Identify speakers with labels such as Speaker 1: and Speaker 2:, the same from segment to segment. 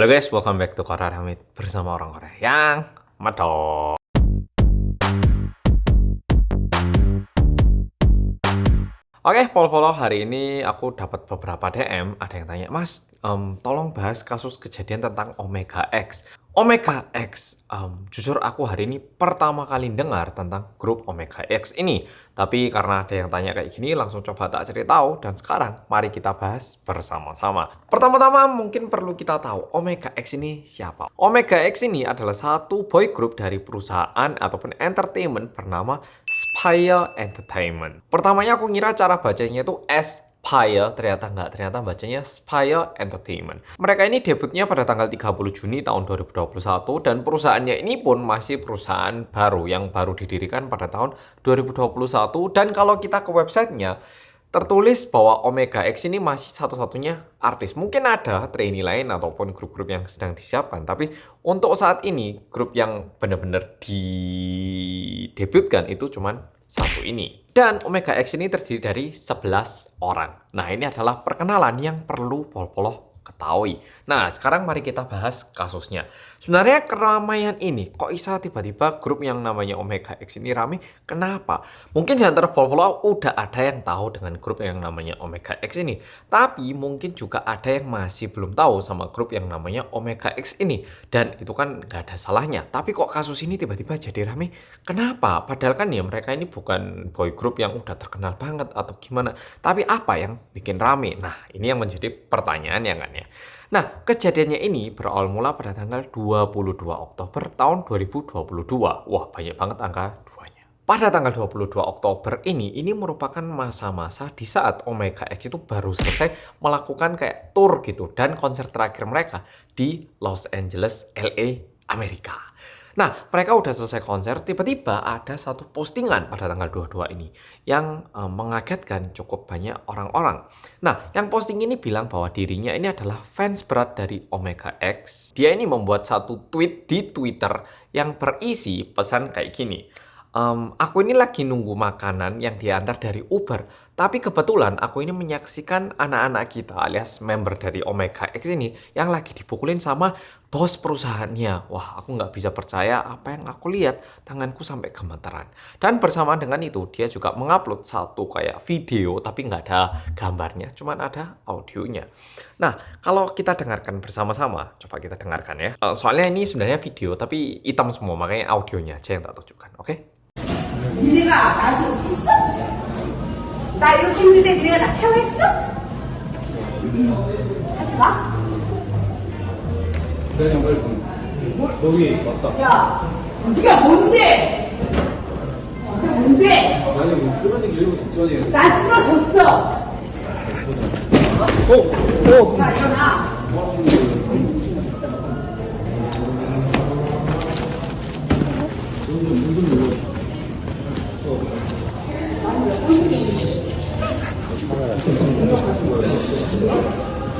Speaker 1: Halo guys, welcome back to Korea Hamid bersama orang Korea yang madol. Oke, Polo-Polo, hari ini aku dapat beberapa DM, ada yang tanya, Mas, tolong bahas kasus kejadian tentang Omega X. Omega X, jujur aku hari ini pertama kali dengar tentang grup Omega X ini. Tapi karena ada yang tanya kayak gini, langsung coba tak cari tahu. Dan sekarang, mari kita bahas bersama-sama. Pertama-tama mungkin perlu kita tahu, Omega X ini siapa? Omega X ini adalah satu boy group dari perusahaan ataupun entertainment bernama Spire Entertainment. Pertamanya aku ngira cara bacanya itu Spire, ternyata bacanya Spire Entertainment. Mereka ini debutnya pada tanggal 30 Juni tahun 2021 dan perusahaannya ini pun masih perusahaan baru yang baru didirikan pada tahun 2021 dan kalau kita ke websitenya tertulis bahwa Omega X ini masih satu-satunya artis. Mungkin ada trainee lain ataupun grup-grup yang sedang disiapkan. Tapi untuk saat ini, grup yang benar-benar didebutkan itu cuman satu ini. Dan Omega X ini terdiri dari 11 orang. Nah, ini adalah perkenalan yang perlu Polo-Polo ketahui. Nah, sekarang mari kita bahas kasusnya. Sebenarnya keramaian ini, kok bisa tiba-tiba grup yang namanya Omega X ini rame? Kenapa? Mungkin di antara Polo-Polo udah ada yang tahu dengan grup yang namanya Omega X ini. Tapi mungkin juga ada yang masih belum tahu sama grup yang namanya Omega X ini. Dan itu kan gak ada salahnya. Tapi kok kasus ini tiba-tiba jadi rame? Kenapa? Padahal kan ya mereka ini bukan boy group yang udah terkenal banget atau gimana. Tapi apa yang bikin rame? Nah, ini yang menjadi pertanyaan ya kan ya. Nah, kejadiannya ini berawal mula pada tanggal 22 Oktober tahun 2022. Wah, banyak banget angka duanya. Pada tanggal 22 Oktober ini merupakan masa-masa di saat Omega X itu baru selesai melakukan kayak tour gitu dan konser terakhir mereka di Los Angeles, LA, Amerika. Nah, mereka udah selesai konser, tiba-tiba ada satu postingan pada tanggal 22 ini yang mengagetkan cukup banyak orang-orang. Nah, yang posting ini bilang bahwa dirinya ini adalah fans berat dari Omega X. Dia ini membuat satu tweet di Twitter yang berisi pesan kayak gini. Aku ini lagi nunggu makanan yang diantar dari Uber, tapi kebetulan aku ini menyaksikan anak-anak kita alias member dari Omega X ini yang lagi dipukulin sama bos perusahaannya. Wah, aku nggak bisa percaya apa yang aku lihat, tanganku sampai gemeteran. Dan bersamaan dengan itu, dia juga mengupload satu kayak video, tapi nggak ada gambarnya, cuman ada audionya. Nah, kalau kita dengarkan bersama-sama, coba kita dengarkan ya. Soalnya ini sebenarnya video, tapi hitam semua, makanya audionya aja yang tak tunjukkan, oke?
Speaker 2: 니네가 나한테 웃겼어? 나 이렇게 힘든데 니네가 나 케어했어? 하지 마.
Speaker 3: 그냥 빨리 여기 맞다.
Speaker 2: 야, 네가 뭔데? 네가 뭔데?
Speaker 3: 아니 뭐 쓰러지기 이러고 직전이에요.
Speaker 2: 나 쓰러졌어. 자, 일어나.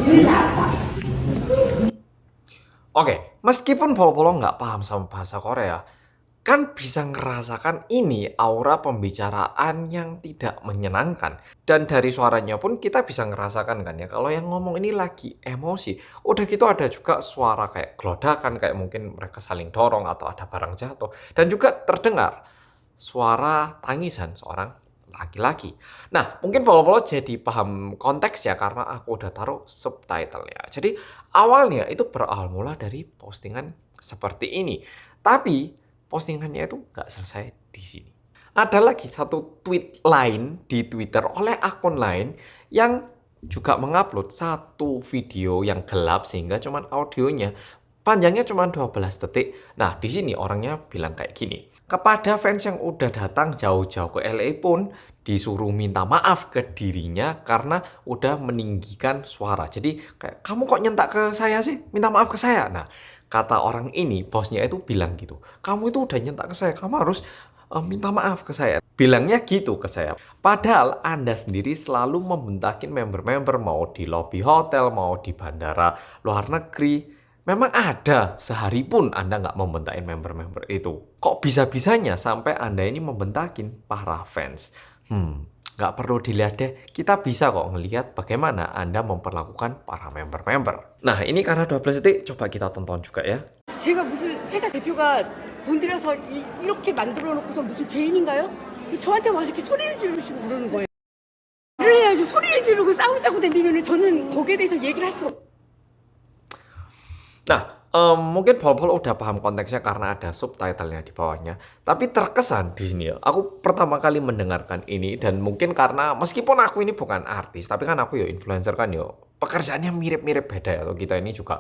Speaker 2: 니네 나빠.
Speaker 1: Oke, meskipun Polo-Polo nggak paham sama bahasa Korea, kan bisa ngerasakan ini aura pembicaraan yang tidak menyenangkan. Dan dari suaranya pun kita bisa ngerasakan kan ya, kalau yang ngomong ini lagi emosi. Udah gitu ada juga suara kayak gelodakan, kayak mungkin mereka saling dorong atau ada barang jatuh. Dan juga terdengar suara tangisan seorang laki-laki. Nah, mungkin Polo-Polo jadi paham konteks ya karena aku udah taruh subtitle ya. Jadi awalnya itu berawal mula dari postingan seperti ini. Tapi postingannya itu nggak selesai di sini. Ada lagi satu tweet lain di Twitter oleh akun lain yang juga mengupload satu video yang gelap sehingga cuman audionya panjangnya cuma 12 detik. Nah, di sini orangnya bilang kayak gini. Kepada fans yang udah datang jauh-jauh ke LA pun disuruh minta maaf ke dirinya karena udah meninggikan suara. Jadi kayak, kamu kok nyentak ke saya sih? Minta maaf ke saya. Nah, kata orang ini, bosnya itu bilang gitu. Kamu itu udah nyentak ke saya, kamu harus minta maaf ke saya. Bilangnya gitu ke saya. Padahal Anda sendiri selalu membentakin member-member mau di lobi hotel, mau di bandara luar negeri. Memang ada sehari pun Anda nggak membentakin member-member itu. Kok bisa-bisanya sampai Anda ini membentakin para fans? Nggak perlu dilihat deh, kita bisa kok ngelihat bagaimana Anda memperlakukan para member-member. Nah, ini karena 12 detik, coba kita tonton juga ya.
Speaker 2: 제가 무슨 회사 대표가 돈 들여서 이렇게 만들어 놓고서 무슨 죄인인가요? 저한테 와서 이렇게 소리를 지르시고 그러는 거예요. 일을 해야지 소리를 지르고 싸우자고 되면은 저는 거기에 대해서 얘기를 할 수가
Speaker 1: Nah, mungkin Pol-Pol udah paham konteksnya karena ada subtitlenya di bawahnya. Tapi terkesan di sini ya, aku pertama kali mendengarkan ini dan mungkin karena meskipun aku ini bukan artis, tapi kan aku ya influencer kan ya, pekerjaannya mirip-mirip beda ya. Atau kita ini juga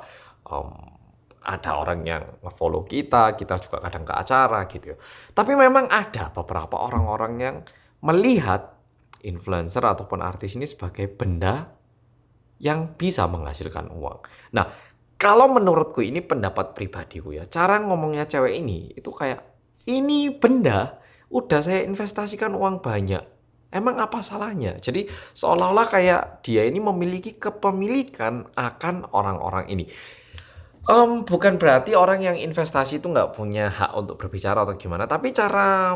Speaker 1: ada orang yang nge-follow kita juga kadang ke acara gitu ya. Tapi memang ada beberapa orang-orang yang melihat influencer ataupun artis ini sebagai benda yang bisa menghasilkan uang. Nah, kalau menurutku ini pendapat pribadiku ya, cara ngomongnya cewek ini itu kayak, ini benda, udah saya investasikan uang banyak. Emang apa salahnya? Jadi seolah-olah kayak dia ini memiliki kepemilikan akan orang-orang ini. Bukan berarti orang yang investasi itu nggak punya hak untuk berbicara atau gimana, tapi cara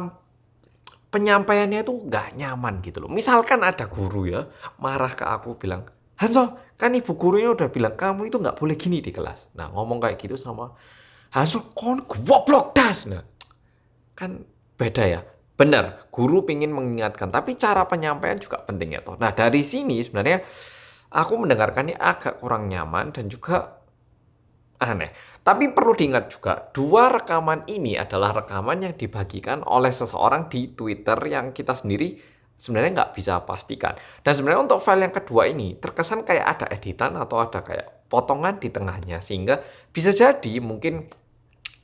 Speaker 1: penyampaiannya itu nggak nyaman gitu loh. Misalkan ada guru ya, marah ke aku bilang, Hanso, kan ibu gurunya udah bilang, kamu itu nggak boleh gini di kelas. Nah, ngomong kayak gitu sama Hanso, kon goblok das. Nah, kan beda ya. Benar, guru pingin mengingatkan, tapi cara penyampaian juga penting ya toh. Nah, dari sini sebenarnya aku mendengarkannya agak kurang nyaman dan juga aneh. Tapi perlu diingat juga, dua rekaman ini adalah rekaman yang dibagikan oleh seseorang di Twitter yang kita sendiri sebenarnya nggak bisa pastikan. Dan sebenarnya untuk file yang kedua ini, terkesan kayak ada editan atau ada kayak potongan di tengahnya. Sehingga bisa jadi mungkin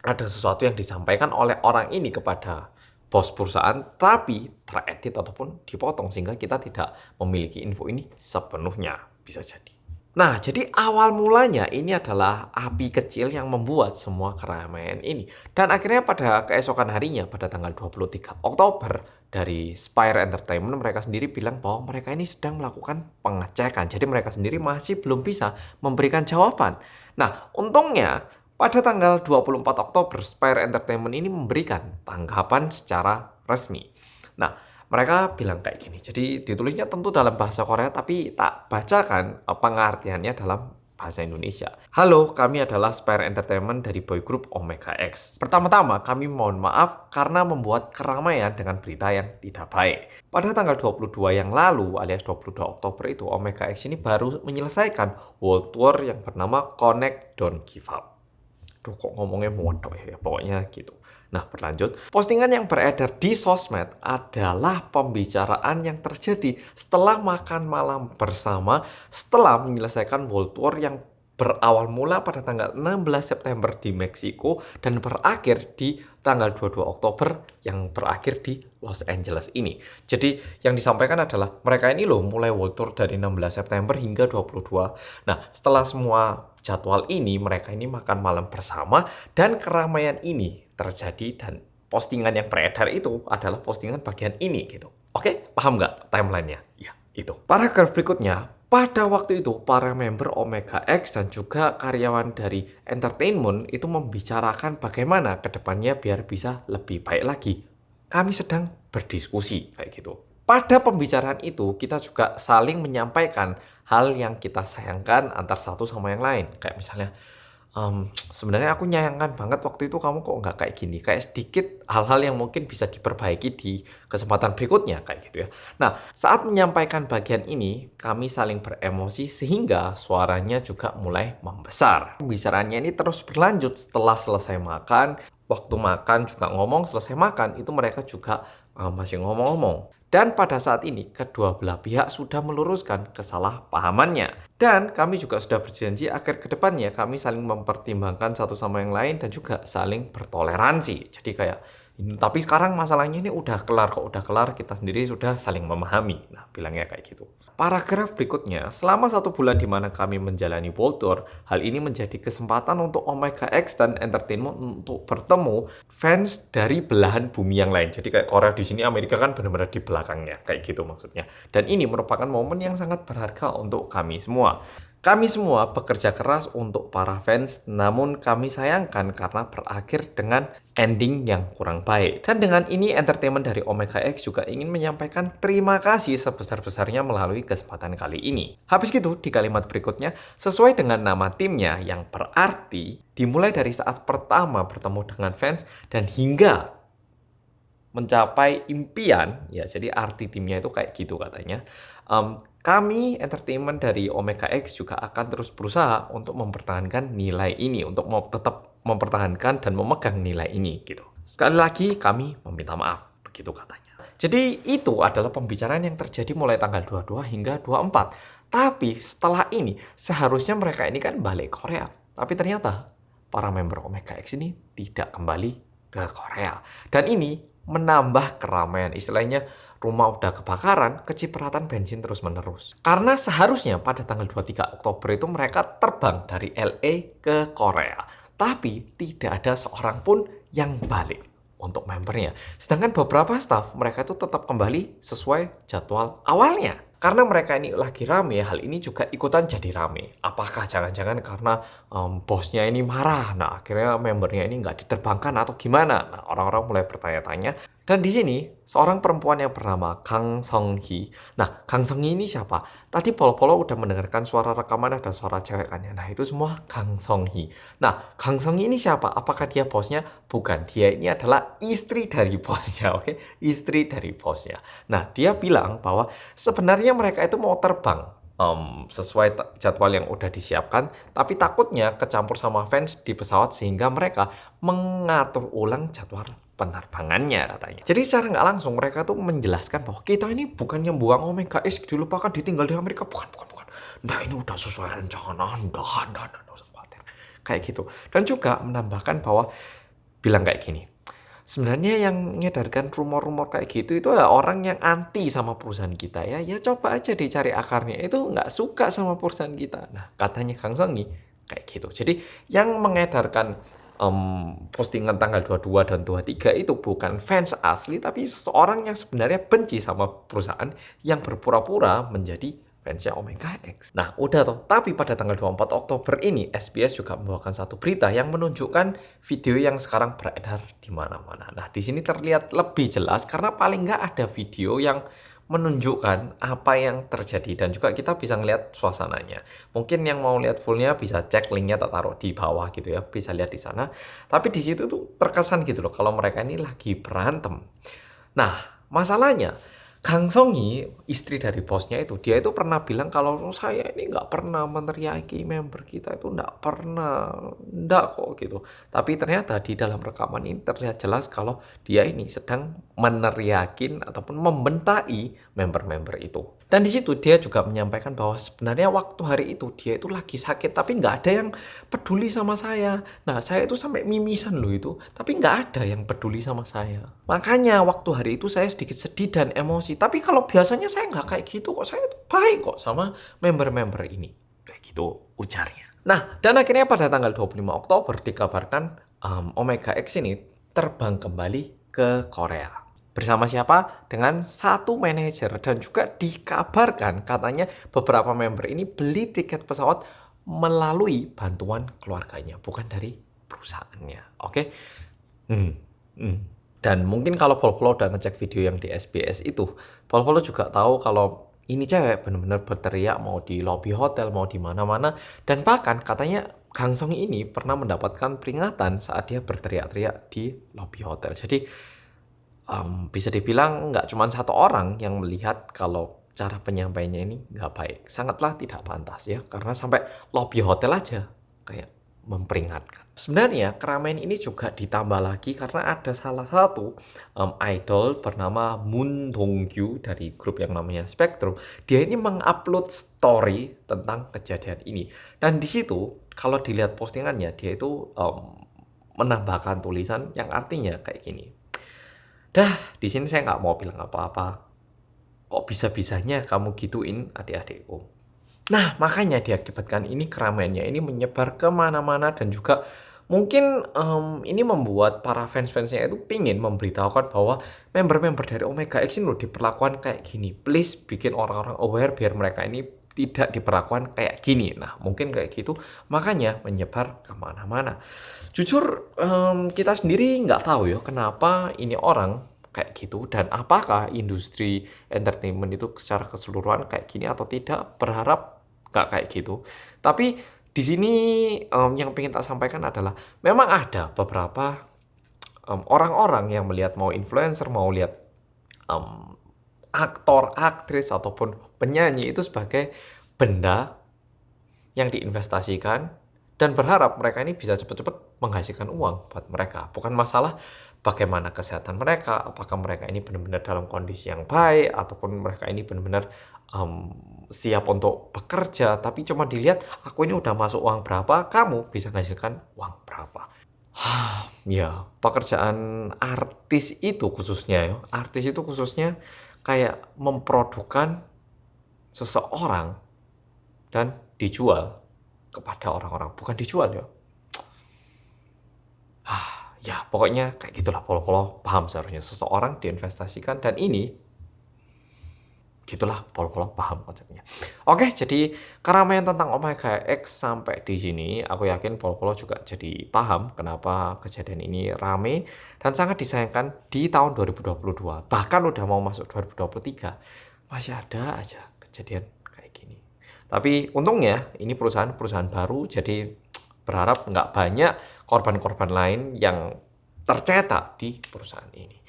Speaker 1: ada sesuatu yang disampaikan oleh orang ini kepada bos perusahaan, tapi teredit ataupun dipotong. Sehingga kita tidak memiliki info ini sepenuhnya. Bisa jadi. Nah, jadi awal mulanya ini adalah api kecil yang membuat semua keramaian ini. Dan akhirnya pada keesokan harinya, pada tanggal 23 Oktober, dari Spire Entertainment, mereka sendiri bilang bahwa mereka ini sedang melakukan pengecekan. Jadi mereka sendiri masih belum bisa memberikan jawaban. Nah, untungnya pada tanggal 24 Oktober, Spire Entertainment ini memberikan tanggapan secara resmi. Nah, mereka bilang kayak gini, jadi ditulisnya tentu dalam bahasa Korea tapi tak bacakan pengertiannya dalam bahasa Indonesia. Halo, kami adalah Spire Entertainment dari boy group Omega X. Pertama-tama kami mohon maaf karena membuat keramaian dengan berita yang tidak baik. Pada tanggal 22 yang lalu alias 22 Oktober itu Omega X ini baru menyelesaikan World Tour yang bernama Connect Don't Give Up. Duh, kok ngomongnya modok ya, pokoknya gitu. Nah, berlanjut. Postingan yang beredar di sosmed adalah pembicaraan yang terjadi setelah makan malam bersama setelah menyelesaikan World Tour yang berawal mula pada tanggal 16 September di Meksiko dan berakhir di tanggal 22 Oktober yang berakhir di Los Angeles ini. Jadi yang disampaikan adalah mereka ini loh mulai World Tour dari 16 September hingga 22. Nah, setelah semua jadwal ini mereka ini makan malam bersama dan keramaian ini terjadi dan postingan yang beredar itu adalah postingan bagian ini gitu. Oke, paham nggak timelinenya? Ya, itu. Paragraf berikutnya. Pada waktu itu, para member Omega X dan juga karyawan dari entertainment itu membicarakan bagaimana ke depannya biar bisa lebih baik lagi. Kami sedang berdiskusi, kayak gitu. Pada pembicaraan itu, kita juga saling menyampaikan hal yang kita sayangkan antar satu sama yang lain. Kayak misalnya, sebenarnya aku nyayangkan banget waktu itu kamu kok nggak kayak gini. Kayak sedikit hal-hal yang mungkin bisa diperbaiki di kesempatan berikutnya kayak gitu ya. Nah, saat menyampaikan bagian ini, kami saling beremosi sehingga suaranya juga mulai membesar. Pembicaraannya ini terus berlanjut setelah selesai makan. Waktu makan juga ngomong, selesai makan itu mereka juga masih ngomong-ngomong. Dan pada saat ini, kedua belah pihak sudah meluruskan kesalahpahamannya. Dan kami juga sudah berjanji agar ke depannya kami saling mempertimbangkan satu sama yang lain dan juga saling bertoleransi. Jadi kayak, tapi sekarang masalahnya ini udah kelar kok, udah kelar, kita sendiri sudah saling memahami. Nah, bilangnya kayak gitu. Paragraf berikutnya, selama 1 bulan di mana kami menjalani World Tour, hal ini menjadi kesempatan untuk Omega X dan Entertainment untuk bertemu fans dari belahan bumi yang lain. Jadi kayak Korea di sini, Amerika kan benar-benar di belakangnya, kayak gitu maksudnya. Dan ini merupakan momen yang sangat berharga untuk kami semua. Kami semua bekerja keras untuk para fans, namun kami sayangkan karena berakhir dengan ending yang kurang baik. Dan dengan ini, entertainment dari Omega X juga ingin menyampaikan terima kasih sebesar-besarnya melalui kesempatan kali ini. Habis gitu, di kalimat berikutnya, sesuai dengan nama timnya yang berarti dimulai dari saat pertama bertemu dengan fans dan hingga mencapai impian, ya jadi arti timnya itu kayak gitu katanya. Kami entertainment dari Omega X juga akan terus berusaha untuk mempertahankan nilai ini, untuk tetap mempertahankan dan memegang nilai ini gitu. Sekali lagi kami meminta maaf, begitu katanya. Jadi itu adalah pembicaraan yang terjadi mulai tanggal 22 hingga 24. Tapi setelah ini seharusnya mereka ini kan balik Korea. Tapi ternyata para member Omega X ini tidak kembali ke Korea. Dan ini menambah keramaian, istilahnya rumah udah kebakaran, kecipratan bensin terus-menerus. Karena seharusnya pada tanggal 23 Oktober itu mereka terbang dari LA ke Korea. Tapi tidak ada seorang pun yang balik untuk membernya. Sedangkan beberapa staff mereka itu tetap kembali sesuai jadwal awalnya. Karena mereka ini lagi rame, hal ini juga ikutan jadi rame. Apakah jangan-jangan karena bosnya ini marah, nah akhirnya membernya ini nggak diterbangkan atau gimana? Nah, orang-orang mulai bertanya-tanya. Dan di sini, seorang perempuan yang bernama Kang Song-hee. Nah, Kang Song-hee ini siapa? Tadi Polo-Polo udah mendengarkan suara rekaman ada suara cewek kan ya. Nah, itu semua Kang Song-hee. Nah, Kang Song-hee ini siapa? Apakah dia bosnya? Bukan. Dia ini adalah istri dari bosnya, oke? Istri dari bosnya. Nah, dia bilang bahwa sebenarnya mereka itu mau terbang sesuai jadwal yang udah disiapkan, tapi takutnya kecampur sama fans di pesawat sehingga mereka mengatur ulang jadwal penerbangannya katanya. Jadi secara nggak langsung mereka tuh menjelaskan bahwa kita ini bukannya buang Omega X dilupakan ditinggal di Amerika, bukan. Nah ini udah sesuai rencana, nggak usah khawatir. Kayak gitu. Dan juga menambahkan bahwa bilang kayak gini. Sebenarnya yang mengedarkan rumor-rumor kayak gitu itu ya orang yang anti sama perusahaan kita ya. Ya coba aja dicari akarnya. Itu nggak suka sama perusahaan kita. Nah katanya Kang Songi kayak gitu. Jadi yang mengedarkan postingan tanggal 22 dan 23 itu bukan fans asli. Tapi seseorang yang sebenarnya benci sama perusahaan yang berpura-pura menjadi fansnya Omega X. Nah, udah toh. Tapi pada tanggal 24 Oktober ini, SBS juga membawakan satu berita yang menunjukkan video yang sekarang beredar di mana-mana. Nah, di sini terlihat lebih jelas karena paling nggak ada video yang menunjukkan apa yang terjadi dan juga kita bisa ngeliat suasananya. Mungkin yang mau lihat fullnya bisa cek linknya tak taruh di bawah gitu ya, bisa lihat di sana. Tapi di situ tuh terkesan gitu loh kalau mereka ini lagi berantem. Nah, masalahnya Kang Songi, istri dari bosnya itu, dia itu pernah bilang kalau saya ini nggak pernah meneriaki member kita itu nggak kok gitu. Tapi ternyata di dalam rekaman ini terlihat jelas kalau dia ini sedang meneriakin ataupun membentai member-member itu. Dan di situ dia juga menyampaikan bahwa sebenarnya waktu hari itu dia itu lagi sakit tapi nggak ada yang peduli sama saya. Nah saya itu sampai mimisan loh itu, tapi nggak ada yang peduli sama saya. Makanya waktu hari itu saya sedikit sedih dan emosi. Tapi kalau biasanya saya nggak kayak gitu kok, saya tuh baik kok sama member-member ini. Kayak gitu ujarnya. Nah dan akhirnya pada tanggal 25 Oktober dikabarkan Omega X ini terbang kembali ke Korea. Bersama siapa? Dengan satu manajer dan juga dikabarkan katanya beberapa member ini beli tiket pesawat melalui bantuan keluarganya, bukan dari perusahaannya. Oke? Dan mungkin kalau Polo udah ngecek video yang di SBS itu, Polo juga tahu kalau ini cewek benar-benar berteriak mau di lobby hotel, mau di mana-mana, dan bahkan katanya Kang Song ini pernah mendapatkan peringatan saat dia berteriak-teriak di lobby hotel. Jadi bisa dibilang nggak cuma satu orang yang melihat kalau cara penyampaiannya ini nggak baik. Sangatlah tidak pantas ya, karena sampai lobby hotel aja kayak memperingatkan. Sebenarnya keramaian ini juga ditambah lagi karena ada salah satu idol bernama Moon Dong-kyu dari grup yang namanya Spectrum. Dia ini mengupload story tentang kejadian ini. Dan di situ kalau dilihat postingannya dia itu menambahkan tulisan yang artinya kayak gini. Di sini saya nggak mau bilang apa-apa. Kok bisa-bisanya kamu gituin adik-adikku? Nah, makanya diakibatkan ini keramaiannya ini menyebar kemana-mana dan juga mungkin ini membuat para fans-fansnya itu pingin memberitahukan bahwa member-member dari Omega X ini loh diperlakukan kayak gini. Please bikin orang-orang aware biar mereka ini tidak diperlakukan kayak gini. Nah, mungkin kayak gitu, makanya menyebar kemana-mana. Jujur, kita sendiri nggak tahu ya kenapa ini orang kayak gitu, dan apakah industri entertainment itu secara keseluruhan kayak gini atau tidak. Berharap nggak kayak gitu. Tapi di sini yang pengen tak sampaikan adalah memang ada beberapa orang-orang yang melihat mau influencer, mau lihat aktor, aktris, ataupun penyanyi itu sebagai benda yang diinvestasikan dan berharap mereka ini bisa cepat-cepat menghasilkan uang buat mereka. Bukan masalah bagaimana kesehatan mereka, apakah mereka ini benar-benar dalam kondisi yang baik, ataupun mereka ini benar-benar siap untuk bekerja, tapi cuma dilihat, aku ini udah masuk uang berapa, kamu bisa menghasilkan uang berapa. Ya, pekerjaan artis itu khususnya ya, artis itu khususnya kayak memprodukan seseorang dan dijual kepada orang-orang, bukan dijual ya. Ya pokoknya kayak gitulah, polo-polo paham seharusnya seseorang diinvestasikan, dan ini gitulah, polo-polo paham konsepnya. Oke, jadi keramaian tentang Omega X sampai di sini, aku yakin polo-polo juga jadi paham kenapa kejadian ini rame dan sangat disayangkan di tahun 2022. Bahkan udah mau masuk 2023, masih ada aja kejadian kayak gini. Tapi untungnya ini perusahaan baru, jadi berharap nggak banyak korban-korban lain yang tercetak di perusahaan ini.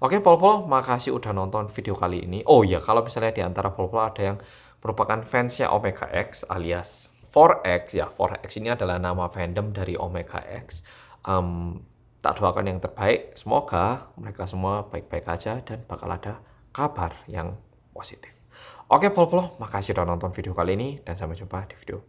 Speaker 1: Oke, Pol-Pol, makasih udah nonton video kali ini. Oh iya, kalau misalnya di antara Pol-Pol ada yang merupakan fansnya Omega X alias 4X, ya 4X ini adalah nama fandom dari Omega X. Tak doakan yang terbaik, semoga mereka semua baik-baik aja dan bakal ada kabar yang positif. Oke, Pol-Pol, makasih udah nonton video kali ini dan sampai jumpa di video